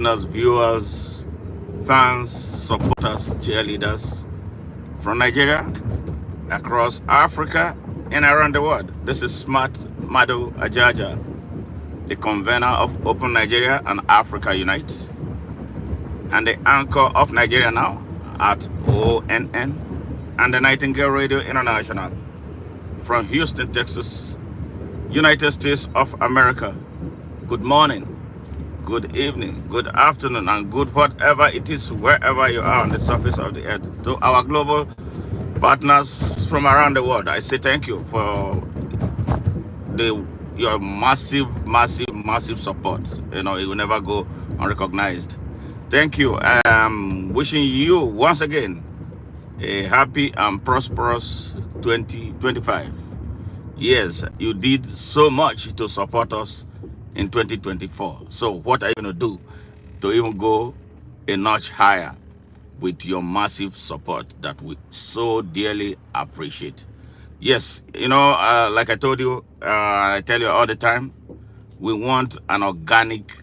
listeners, viewers, fans, supporters, cheerleaders from Nigeria, across Africa, and around the world. This is Smart Madu Ajaja, the convener of Open Nigeria and Africa Unite, and the anchor of Nigeria Now at ONN and the Nightingale Radio International from Houston, Texas, United States of America. Good morning, good evening, good afternoon, and good whatever it is, wherever you are on the surface of the earth. To our global partners from around the world, I say thank you for your massive support. It will never go unrecognized. Thank you. Wishing you once again a happy and prosperous 2025. Yes, you did so much to support us in 2024. So what are you going to do to even go a notch higher with your massive support that we so dearly appreciate? Yes, like I told you, I tell you all the time, we want an organic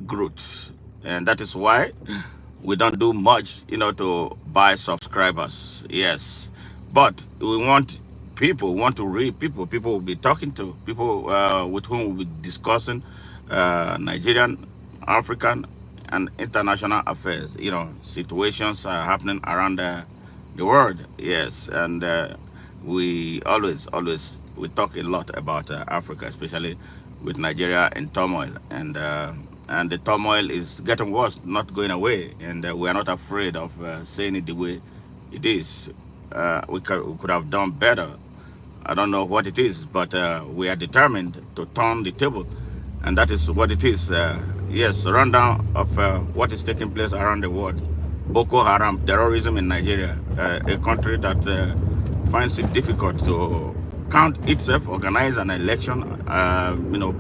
growth. And that is why we don't do much, to buy subscribers. Yes. But we want people, we want to read people will be talking to, people with whom we'll be discussing Nigerian, African, and international affairs. Situations are happening around the world. Yes. And we always, we talk a lot about Africa, especially with Nigeria in turmoil. And the turmoil is getting worse, not going away. And we are not afraid of saying it the way it is. We could have done better. I don't know what it is, but we are determined to turn the table. And that is what it is. Yes, rundown of what is taking place around the world. Boko Haram, terrorism in Nigeria, a country that finds it difficult to count itself, organize an election,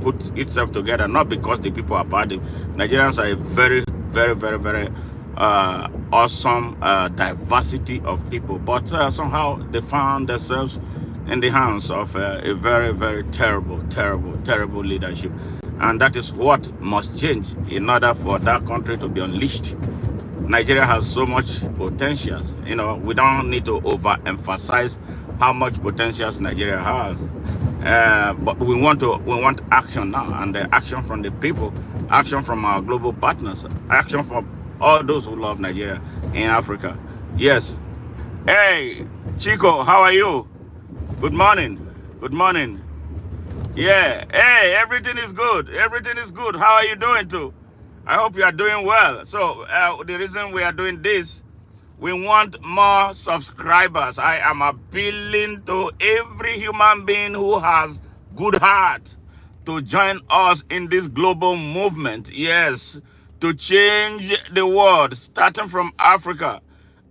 put itself together, not because the people are bad. The Nigerians are a very, very, very, very awesome diversity of people, but somehow they found themselves in the hands of a very, very terrible leadership. And that is what must change in order for that country to be unleashed. Nigeria has so much potential. We don't need to overemphasize how much potential Nigeria has. But we want action now, and the action from the people, action from our global partners, action from all those who love Nigeria in Africa. Yes. Hey, Chico, how are you? Good morning. Good morning. Yeah. Hey, everything is good. Everything is good. How are you doing too? I hope you are doing well. So the reason we are doing this, we want more subscribers. I am appealing to every human being who has good heart to join us in this global movement. Yes, to change the world, starting from Africa.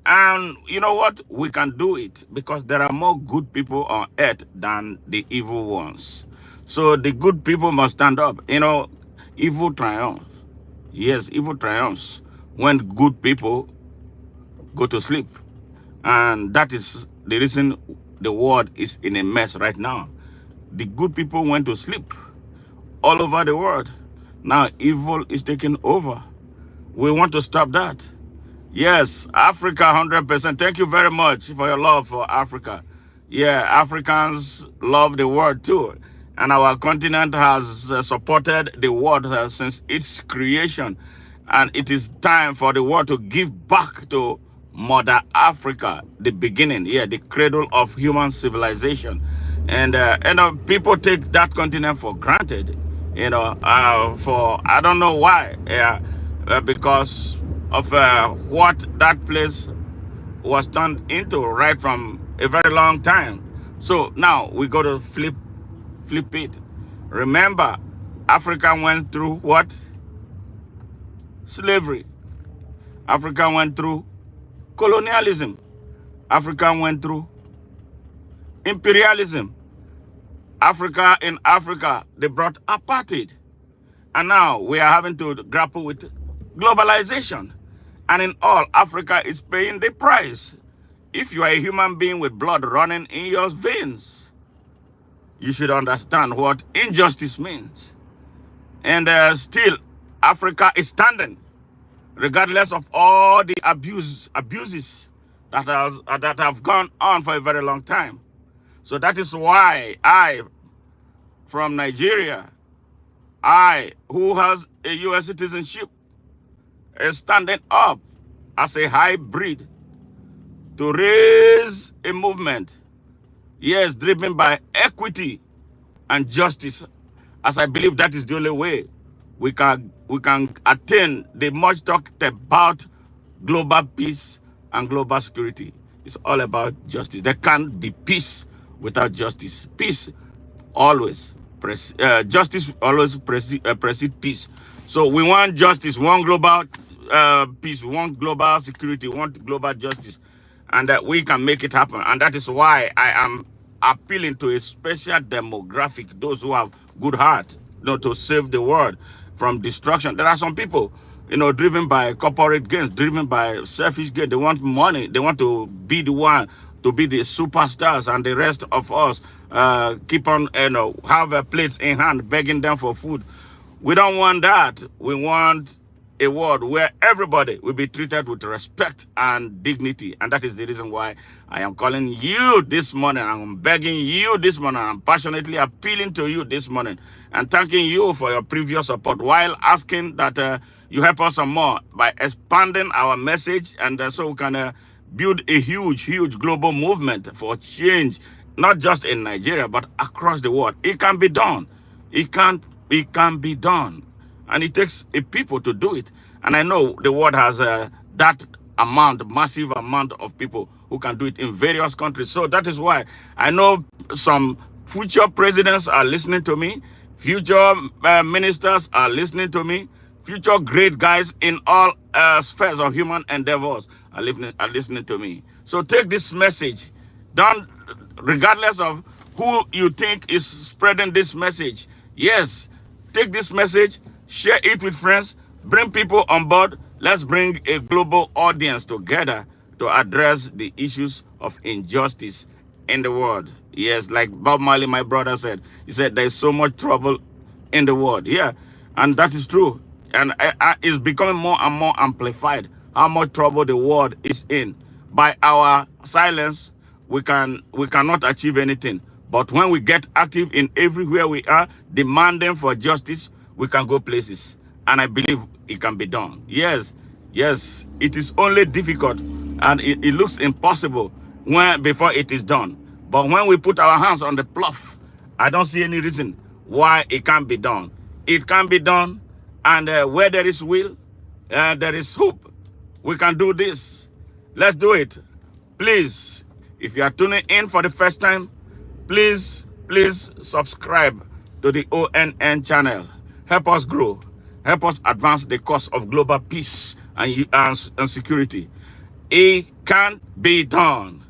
And you know what? We can do it because there are more good people on earth than the evil ones. So the good people must stand up. Evil triumphs. Yes, evil triumphs when good people go to sleep. And that is the reason the world is in a mess right now. The good people went to sleep all over the world. Now evil is taking over. We want to stop that. Yes, Africa 100%. Thank you very much for your love for Africa. Yeah, Africans love the world too. And our continent has supported the world since its creation. And it is time for the world to give back to Mother Africa, the beginning, the cradle of human civilization. And people take that continent for granted, for I don't know why, because of what that place was turned into right from a very long time. So now we got to flip it. Remember, Africa went through what? Slavery. Africa went through colonialism. Africa went through imperialism. In Africa, they brought apartheid. And now we are having to grapple with globalization. And in all, Africa is paying the price. If you are a human being with blood running in your veins, you should understand what injustice means. And still, Africa is standing. regardless of all the abuses that have gone on for a very long time. So that is why I, from Nigeria, I, who has a U.S. citizenship, is standing up as a hybrid to raise a movement, yes, driven by equity and justice, as I believe that is the only way we can attain the much talked about global peace and global security. It's all about justice. There can't be peace without justice. Peace always justice always precedes peace. So we want justice, we want global peace, we want global security, we want global justice, and that we can make it happen. And that is why I am appealing to a special demographic, those who have good heart, to save the world from destruction. There are some people, driven by corporate gains, driven by selfish gain. They want money. They want to be the one to be the superstars, and the rest of us keep on, have plates in hand, begging them for food. We don't want that. We want a world where everybody will be treated with respect and dignity. And that is the reason why I am calling you this morning. I'm begging you this morning. I'm passionately appealing to you this morning and thanking you for your previous support, while asking that you help us some more by expanding our message, and so we can build a huge global movement for change, not just in Nigeria, but across the world. It can be done. It can be done. And it takes a people to do it. And I know the world has that massive amount of people who can do it in various countries. So that is why I know some future presidents are listening to me, future ministers are listening to me, future great guys in all spheres of human endeavors are listening to me. So take this message. Don't, regardless of who you think is spreading this message, yes, take this message, share it with friends, bring people on board. Let's bring a global audience together to address the issues of injustice in the world. Yes, like Bob Marley, my brother, said. He said, there's so much trouble in the world. Yeah, and that is true. And it's becoming more and more amplified how much trouble the world is in. By our silence, we cannot achieve anything. But when we get active in everywhere we are, demanding for justice, we can go places. And I believe it can be done. Yes, it is only difficult and it looks impossible before it is done. But when we put our hands on the plough, I don't see any reason why it can't be done. It can be done, and where there is will, there is hope. We can do this. Let's do it. Please, if you are tuning in for the first time, please subscribe to the ONN channel. Help us grow. Help us advance the cause of global peace and security. It can be done.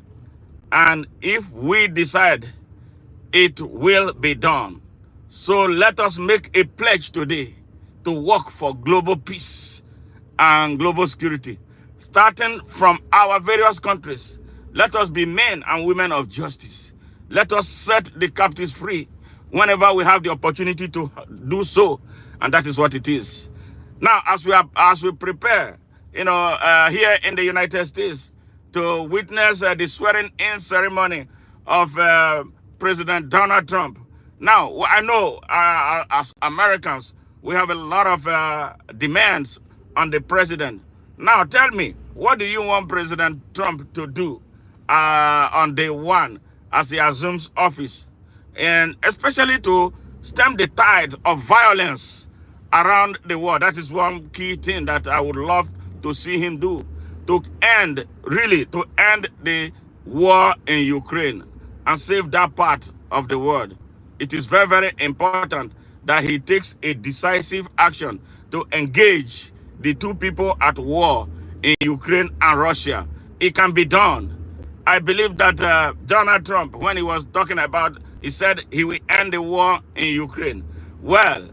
And if we decide, it will be done. So let us make a pledge today to work for global peace and global security, starting from our various countries. Let us be men and women of justice. Let us set the captives free whenever we have the opportunity to do so, and that is what it is. Now, as we prepare, here in the United States, to witness the swearing-in ceremony of President Donald Trump. Now, I know as Americans, we have a lot of demands on the president. Now, tell me, what do you want President Trump to do on day one as he assumes office? And especially to stem the tide of violence around the world. That is one key thing that I would love to see him do, to end the war in Ukraine and save that part of the world. It is very, very important that he takes a decisive action to engage the two people at war in Ukraine and Russia. It can be done. I believe that Donald Trump, when he was talking about, he said he will end the war in Ukraine. Well,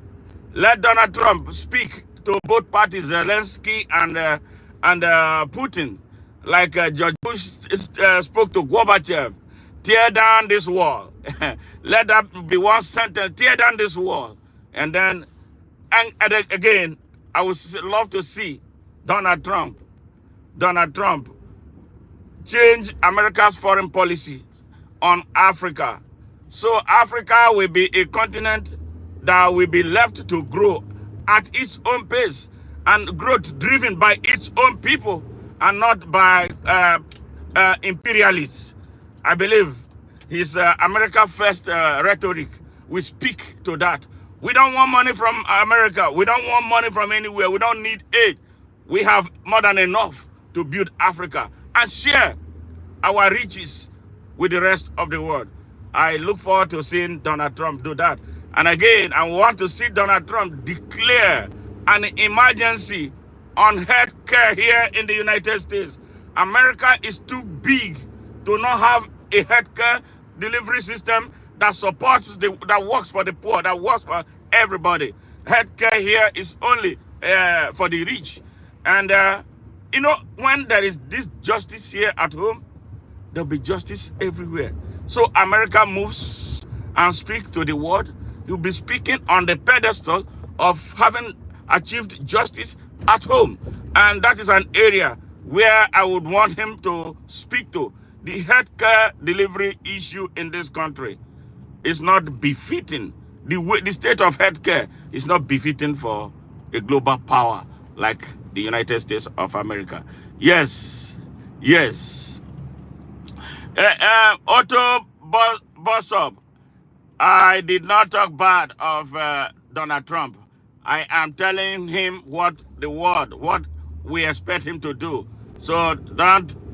let Donald Trump speak to both parties, Zelensky and Putin, like George Bush spoke to Gorbachev. Tear down this wall. Let that be one sentence. Tear down this wall. And then, and again, I would love to see Donald Trump. Donald Trump change America's foreign policy on Africa. So Africa will be a continent that will be left to grow at its own pace and growth driven by its own people and not by imperialists. I believe his America First rhetoric will speak to that. We don't want money from America. We don't want money from anywhere. We don't need aid. We have more than enough to build Africa and share our riches with the rest of the world. I look forward to seeing Donald Trump do that. And again, I want to see Donald Trump declare an emergency on health care here in the United States. America is too big to not have a healthcare delivery system that supports that works for the poor, that works for everybody. Healthcare here is only for the rich. And when there is this justice here at home, there'll be justice everywhere. So America moves and speaks to the world. You'll be speaking on the pedestal of having achieved justice at home. And that is an area where I would want him to speak to. The healthcare delivery issue in this country is not befitting. The state of healthcare is not befitting for a global power like the United States of America. Yes, yes. Otto Bossop, I did not talk bad of Donald Trump. I am telling him what we expect him to do. So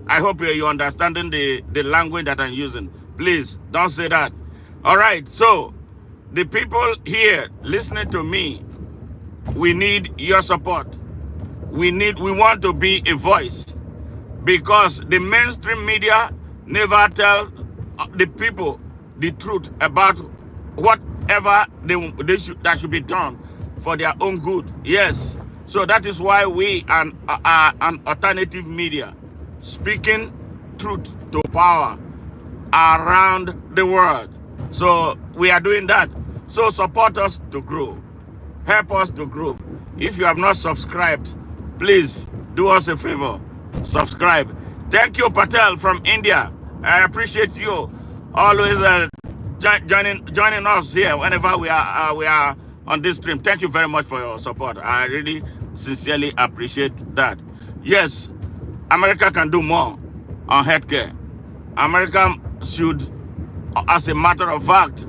I hope you're understanding the language that I'm using. Please, don't say that. All right, so the people here listening to me, we need your support. We want to be a voice because the mainstream media never tell the people the truth about whatever that should be done for their own good. Yes. So that is why we are an alternative media speaking truth to power around the world. So we are doing that. So support us to grow. Help us to grow. If you have not subscribed, please do us a favor. Subscribe. Thank you, Patel from India. I appreciate you always joining us here whenever we are on this stream. Thank you very much for your support. I really sincerely appreciate that. Yes, America can do more on healthcare. America should, as a matter of fact,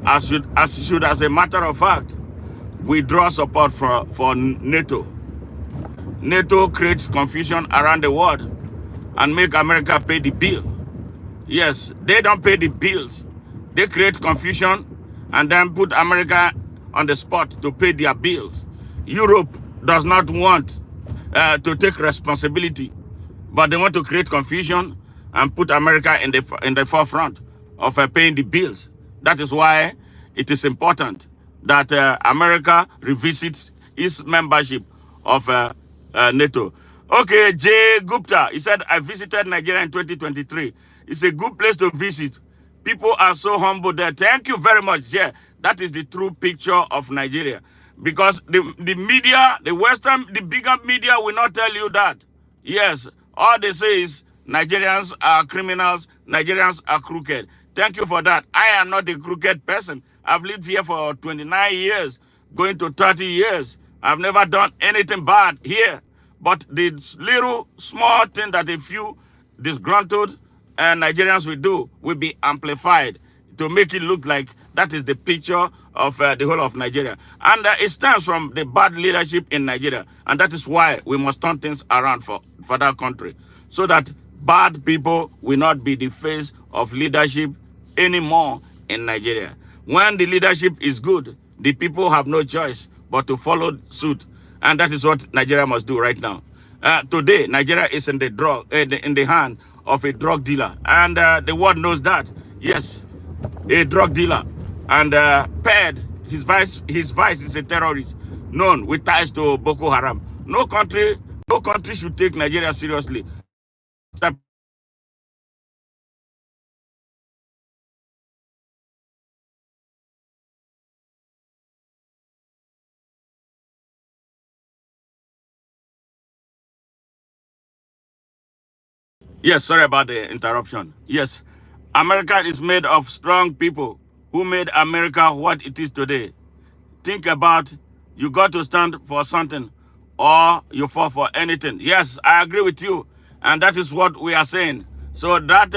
as a matter of fact, withdraw support for NATO. NATO creates confusion around the world and make America pay the bill. Yes, they don't pay the bills. They create confusion and then put America on the spot to pay their bills. Europe does not want to take responsibility, but they want to create confusion and put America in the forefront of paying the bills. That is why it is important that America revisits its membership of NATO. Okay, Jay Gupta, he said, I visited Nigeria in 2023. It's a good place to visit. People are so humble there. Thank you very much, Jay. That is the true picture of Nigeria. Because the media, the bigger media will not tell you that. Yes, all they say is Nigerians are criminals, Nigerians are crooked. Thank you for that. I am not a crooked person. I've lived here for 29 years, going to 30 years. I've never done anything bad here. But the little small thing that a few disgruntled Nigerians will do will be amplified to make it look like that is the picture of the whole of Nigeria. And it stems from the bad leadership in Nigeria. And that is why we must turn things around for that country. So that bad people will not be the face of leadership anymore in Nigeria. When the leadership is good, the people have no choice but to follow suit. And that is what Nigeria must do right now. Today, Nigeria is in the hand of a drug dealer. And the world knows that. Yes, a drug dealer. And paired, his vice is a terrorist known with ties to Boko Haram. No country should take Nigeria seriously. Yes, sorry about the interruption. Yes, America is made of strong people who made America what it is today. Think about, you got to stand for something or you fall for anything. Yes, I agree with you. And that is what we are saying. So that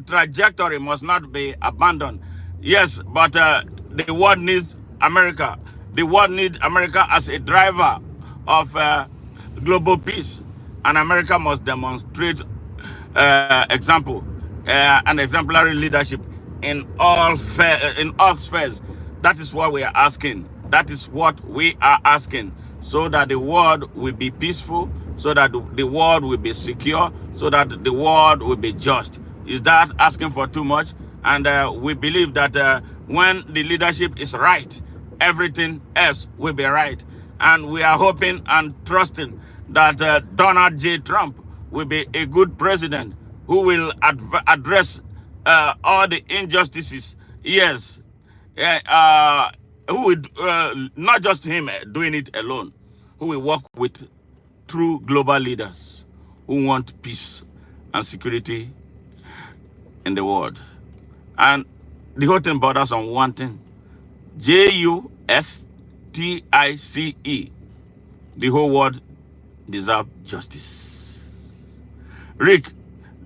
trajectory must not be abandoned. Yes, but the world needs America. The world needs America as a driver of global peace. And America must demonstrate example and exemplary leadership in all spheres. That is what we are asking. That is what we are asking, so that the world will be peaceful, so that the world will be secure, so that the world will be just. Is that asking for too much? And we believe that when the leadership is right, everything else will be right. And we are hoping and trusting that Donald J. Trump will be a good president who will address all the injustices. Yes, who would not just him doing it alone, who will work with true global leaders who want peace and security in the world. And the whole thing borders on one thing: Justice. The whole world deserves justice. Rick,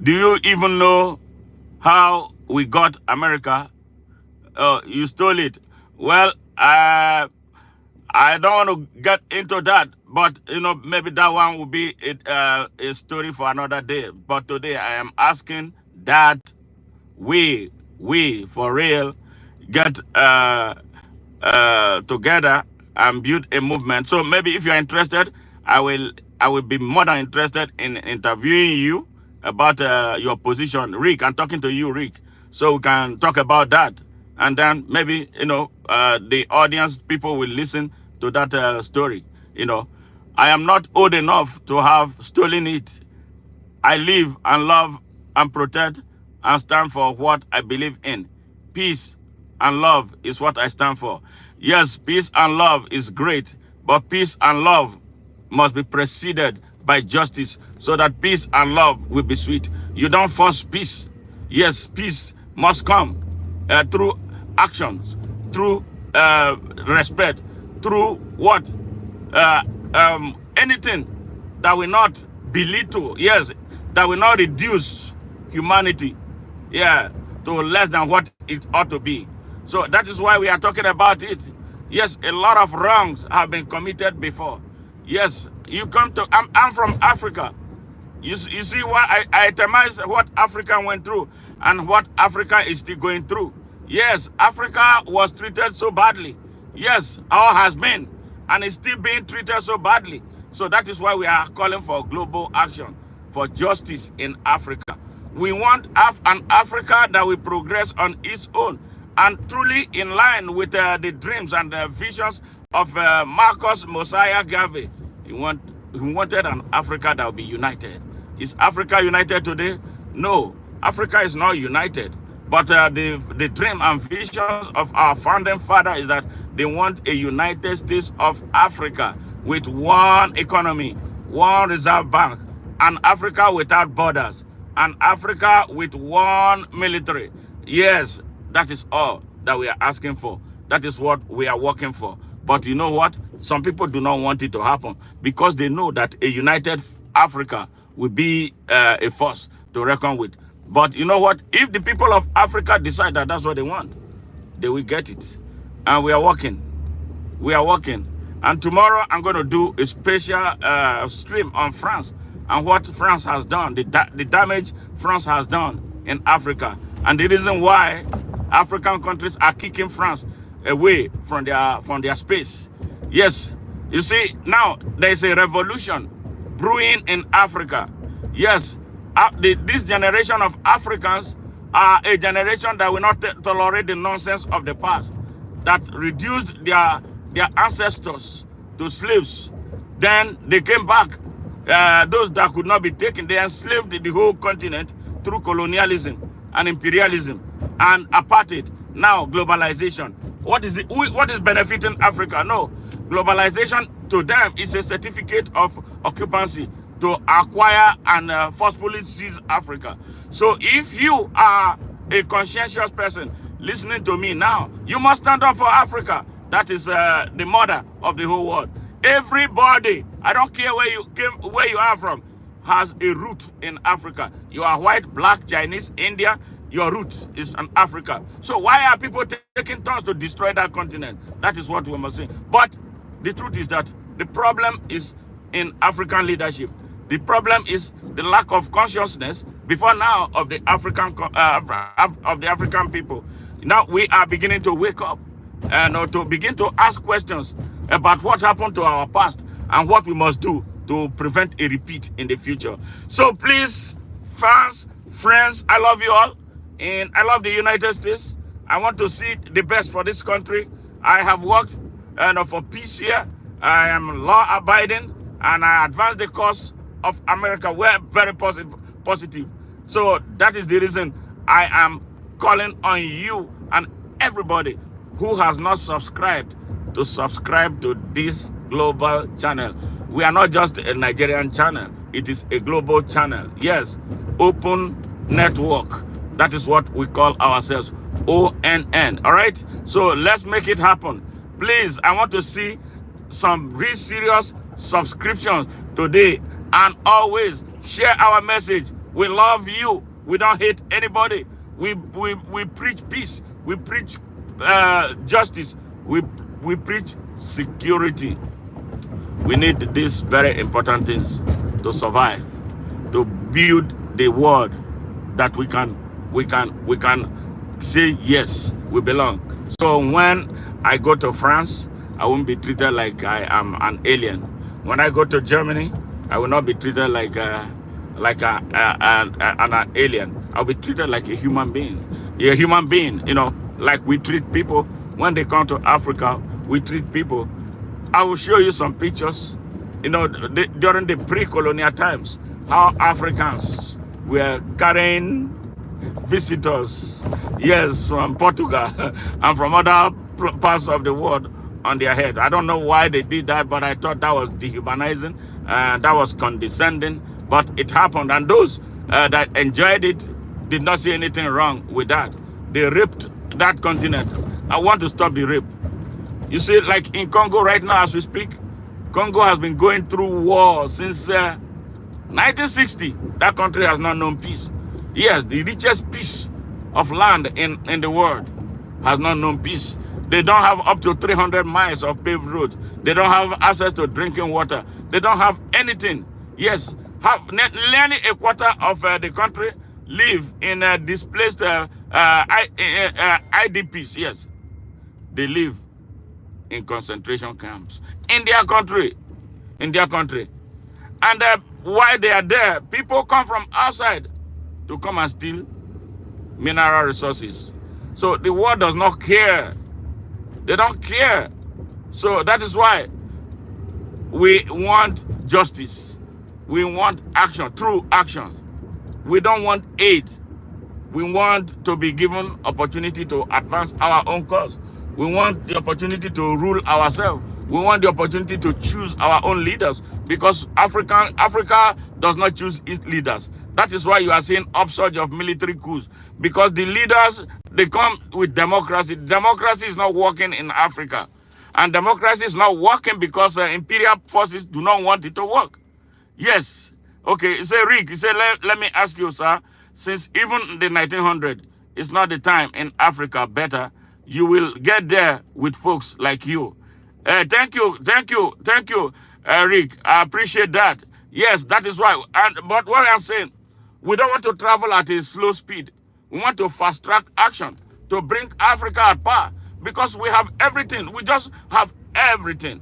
do you even know how we got America? You stole it. Well, I don't want to get into that, but maybe that one will be a story for another day. But today I am asking that we for real get together and build a movement. So maybe if you're interested, I will be more than interested in interviewing you about your position, Rick. I'm talking to you, Rick, so we can talk about that, and then maybe the audience people will listen to that story. I am not old enough to have stolen it. I live and love and protect and stand for what I believe in. Peace and love is what I stand for. Yes, peace and love is great, but peace and love must be preceded by justice, so that peace and love will be sweet. You don't force peace. Yes, peace must come through actions, through respect, through what? Anything that will not belittle, yes, that will not reduce humanity, yeah, to less than what it ought to be. So that is why we are talking about it. Yes, a lot of wrongs have been committed before. Yes, I'm from Africa. You see what I itemize what Africa went through and what Africa is still going through. Yes, Africa was treated so badly. Yes, our has been, and is still being treated so badly. So that is why we are calling for global action, for justice in Africa. We want an Africa that will progress on its own and truly in line with the dreams and the visions of Marcus Mosiah Garvey. He wanted an Africa that will be united. Is Africa united today? No, Africa is not united. But the dream and visions of our founding father is that they want a United States of Africa with one economy, one reserve bank, an Africa without borders, an Africa with one military. Yes, that is all that we are asking for. That is what we are working for. But you know what? Some people do not want it to happen because they know that a united Africa will be a force to reckon with. But you know what? If the people of Africa decide that that's what they want, they will get it. And we are working. We are working. And tomorrow I'm going to do a special stream on France and what France has done, the damage France has done in Africa. And the reason why African countries are kicking France away from their space. Yes, you see, now there is a revolution brewing in Africa. Yes, this generation of Africans are a generation that will not tolerate the nonsense of the past, that reduced their ancestors to slaves. Then they came back. Those that could not be taken, they enslaved the whole continent through colonialism and imperialism and apartheid. Now globalization. What is it? What is benefiting Africa? No, globalization to them is a certificate of occupancy. to acquire and forcefully seize Africa. So if you are a conscientious person listening to me now, you must stand up for Africa. That is the mother of the whole world. Everybody, I don't care where you came, where you are from, has a root in Africa. You are white, black, Chinese, India. Your root is in Africa. So why are people taking turns to destroy that continent? That is what we must say. But the truth is that the problem is in African leadership. The problem is the lack of consciousness before now of the African people. Now we are beginning to wake up and to begin to ask questions about what happened to our past and what we must do to prevent a repeat in the future. So please, fans, friends, I love you all, and I love the United States. I want to see the best for this country. I have worked for peace here. I am law-abiding, and I advance the cause of America. We're very positive. So that is the reason I am calling on you and everybody who has not subscribed to subscribe to this global channel. We are not just a Nigerian channel. It is a global channel. Yes, open network. That is what we call ourselves, ONN. All right? So let's make it happen. Please, I want to see some real serious subscriptions today, and always share our message. We love you. We don't hate anybody. We preach peace. We preach justice. We preach security. We need these very important things to survive, to build the world that we can say yes, we belong. So when I go to France, I won't be treated like I am an alien. When I go to Germany, I will not be treated like an alien. I'll be treated like a human being. A human being, like we treat people. When they come to Africa, we treat people. I will show you some pictures, during the pre-colonial times, how Africans were carrying visitors, yes, from Portugal and from other parts of the world on their head. I don't know why they did that, but I thought that was dehumanizing and that was condescending, but it happened. And those that enjoyed it did not see anything wrong with that. They raped that continent. I want to stop the rape. You see, like in Congo right now as we speak, Congo has been going through war since 1960. That country has not known peace. Yes, the richest piece of land in the world has not known peace. They don't have up to 300 miles of paved road. They don't have access to drinking water. They don't have anything. Yes, nearly a quarter of the country live in displaced IDPs. Yes, they live in concentration camps in their country. And while they are there, people come from outside to come and steal mineral resources. So the world does not care. They don't care. So that is why we want justice. We want action, true action. We don't want aid. We want to be given opportunity to advance our own cause. We want the opportunity to rule ourselves. We want the opportunity to choose our own leaders, because Africa does not choose its leaders. That is why you are seeing upsurge of military coups, because the leaders, they come with democracy. Democracy is not working in Africa. And democracy is not working because imperial forces do not want it to work. Yes. Okay, say Rick, let me ask you, sir, since even the 1900s, it's not the time in Africa better, you will get there with folks like you. Thank you, Rick. I appreciate that. Yes, that is why. But what I'm saying, we don't want to travel at a slow speed. We want to fast-track action to bring Africa at par, because we have everything. We just have everything.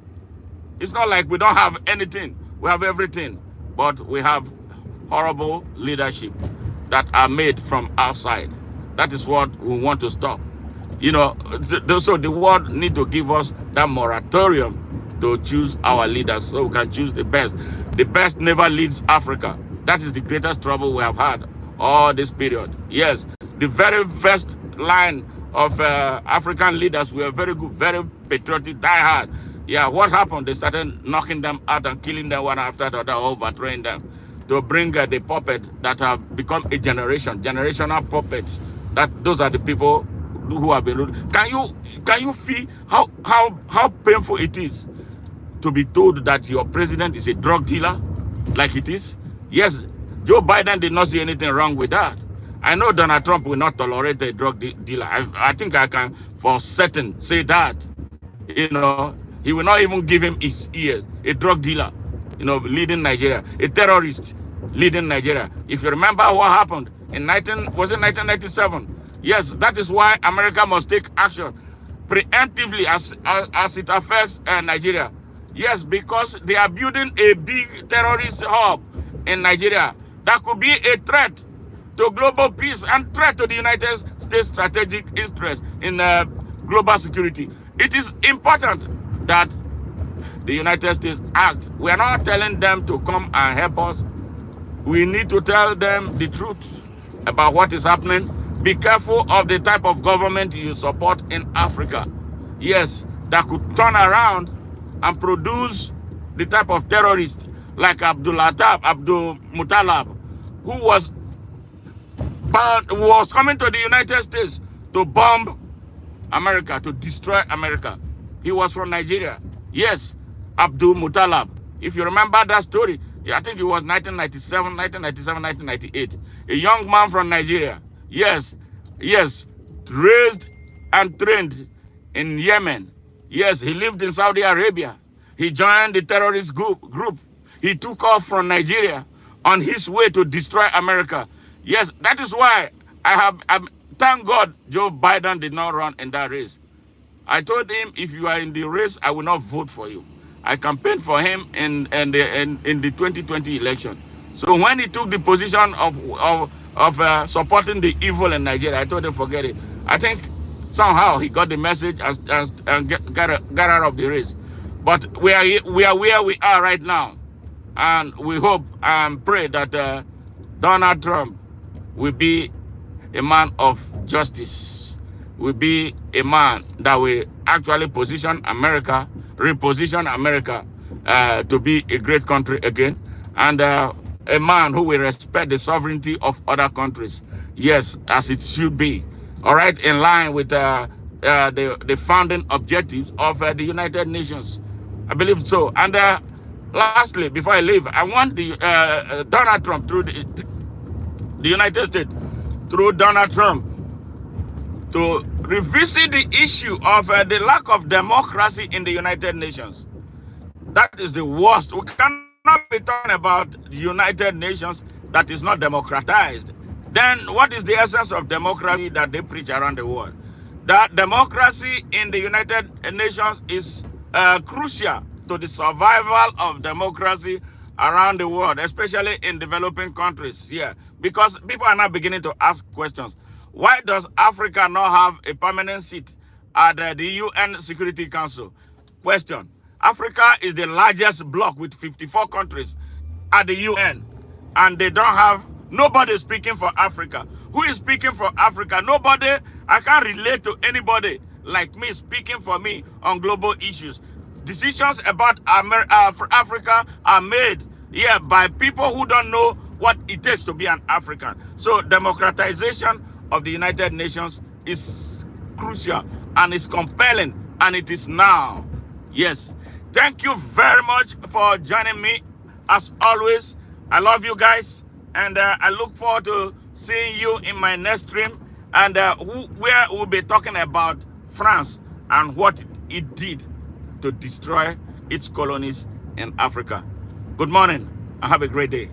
It's not like we don't have anything. We have everything. But we have horrible leadership that are made from outside. That is what we want to stop. So the world need to give us that moratorium to choose our leaders, so we can choose the best. The best never leads Africa. That is the greatest trouble we have had all this period. Yes, the very first line of African leaders were very good, very patriotic, diehard. Yeah, what happened? They started knocking them out and killing them one after the other, overthrowing them to bring the puppet that have become a generational puppets. That those are the people who have been ruled. Can you feel how painful it is to be told that your president is a drug dealer, like it is? Yes, Joe Biden did not see anything wrong with that. I know Donald Trump will not tolerate a drug dealer. I think I can for certain say that. You know, he will not even give him his ears. A drug dealer, you know, leading Nigeria. A terrorist leading Nigeria. If you remember what happened in 1997? Yes, that is why America must take action preemptively as it affects Nigeria. Yes, because they are building a big terrorist hub in Nigeria that could be a threat to global peace and threat to the United States strategic interest in global security. It is important that the United States act. We are not telling them to come and help us. We need to tell them the truth about what is happening. Be careful of the type of government you support in Africa. Yes, that could turn around and produce the type of terrorist like Abdul Muttalib, who was coming to the United States to bomb America, to destroy America. He was from Nigeria. Yes, Abdul Muttalib. If you remember that story, I think it was 1998. A young man from Nigeria. Yes, raised and trained in Yemen. Yes, he lived in Saudi Arabia. He joined the terrorist group. He took off from Nigeria on his way to destroy America. Yes, that is why thank God Joe Biden did not run in that race. I told him, if you are in the race, I will not vote for you. I campaigned for him in the 2020 election. So when he took the position of supporting the evil in Nigeria, I told him, forget it. I think somehow he got the message and got out of the race. But we are where we are right now. And we hope and pray that Donald Trump will be a man of justice, will be a man that will actually reposition America to be a great country again, and a man who will respect the sovereignty of other countries. Yes, as it should be. All right, in line with the founding objectives of the United Nations. I believe so. And lastly, before I leave, I want the Donald Trump through the United States, through Donald Trump, to revisit the issue of the lack of democracy in the United Nations. That is the worst. We cannot be talking about the United Nations that is not democratized. Then what is the essence of democracy that they preach around the world? That democracy in the United Nations is crucial to the survival of democracy around the world, especially in developing countries here. Because people are now beginning to ask questions. Why does Africa not have a permanent seat at the UN Security Council? Question. Africa is the largest bloc with 54 countries at the UN. And they don't have, nobody speaking for Africa. Who is speaking for Africa? Nobody. I can't relate to anybody like me speaking for me on global issues. Decisions about Africa are made by people who don't know what it takes to be an African. So democratization of the United Nations is crucial and is compelling, and it is now. Yes. Thank you very much for joining me. As always, I love you guys, and I look forward to seeing you in my next stream, and where we'll be talking about France and what it did to destroy its colonies in Africa. Good morning and have a great day.